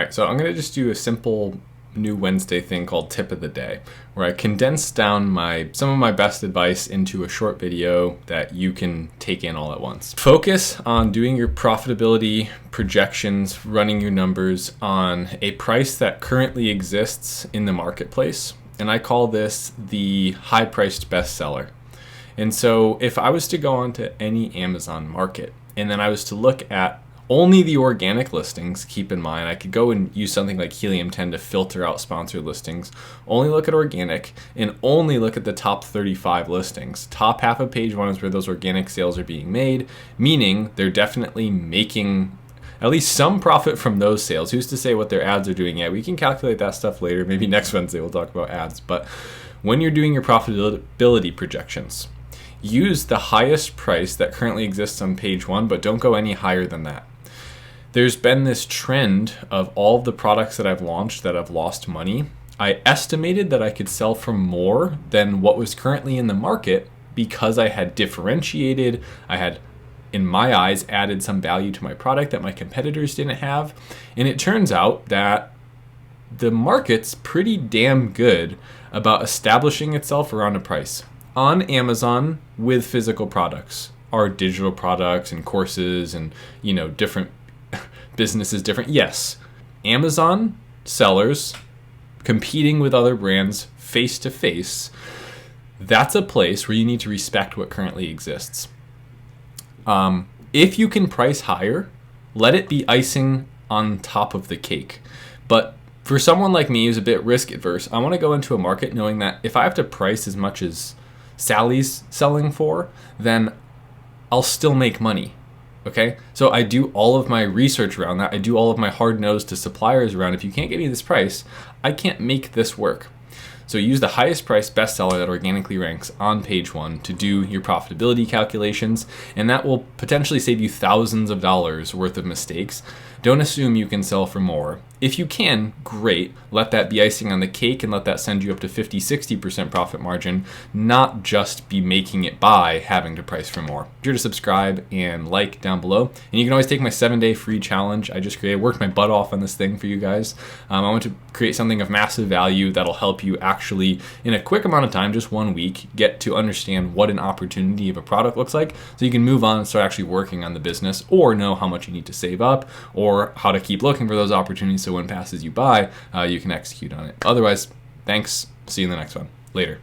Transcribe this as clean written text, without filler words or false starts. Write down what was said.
right, so I'm gonna just do a simple new Wednesday thing called Tip of the Day, where I condense down some of my best advice into a short video that you can take in all at once. Focus on doing your profitability projections, running your numbers on a price that currently exists in the marketplace. And I call this the high-priced bestseller. And so if I was to go onto any Amazon market and then I was to look at only the organic listings, keep in mind, I could go and use something like Helium 10 to filter out sponsored listings, only look at organic, and only look at the top 35 listings. Top half of page one is where those organic sales are being made, meaning they're definitely making at least some profit from those sales. Who's to say what their ads are doing yet? We can calculate that stuff later. Maybe next Wednesday we'll talk about ads. But when you're doing your profitability projections, use the highest price that currently exists on page one, but don't go any higher than that. There's been this trend of all of the products that I've launched that have lost money. I estimated that I could sell for more than what was currently in the market because I had differentiated, I had, in my eyes, added some value to my product that my competitors didn't have. And it turns out that the market's pretty damn good about establishing itself around a price. On Amazon with physical products, our digital products and courses and, different businesses different. Yes, Amazon sellers competing with other brands face to face, that's a place where you need to respect what currently exists. If you can price higher, let it be icing on top of the cake. But for someone like me who's a bit risk adverse, I want to go into a market knowing that if I have to price as much as Sally's selling for, then I'll still make money. Okay, so I do all of my research around that. I do all of my hard nose to suppliers around, if you can't get me this price, I can't make this work. So use the highest price bestseller that organically ranks on page one to do your profitability calculations, and that will potentially save you thousands of dollars worth of mistakes. Don't assume you can sell for more. If you can, great. Let that be icing on the cake and let that send you up to 50-60% profit margin, not just be making it by having to price for more. Be sure to subscribe and like down below. And you can always take my 7-day free challenge I just created. Worked my butt off on this thing for you guys. I want to create something of massive value that'll help you actually, in a quick amount of time, just 1 week, get to understand what an opportunity of a product looks like so you can move on and start actually working on the business, or know how much you need to save up, or how to keep looking for those opportunities so when passes you by, you can execute on it. Otherwise, thanks. See you in the next one. Later.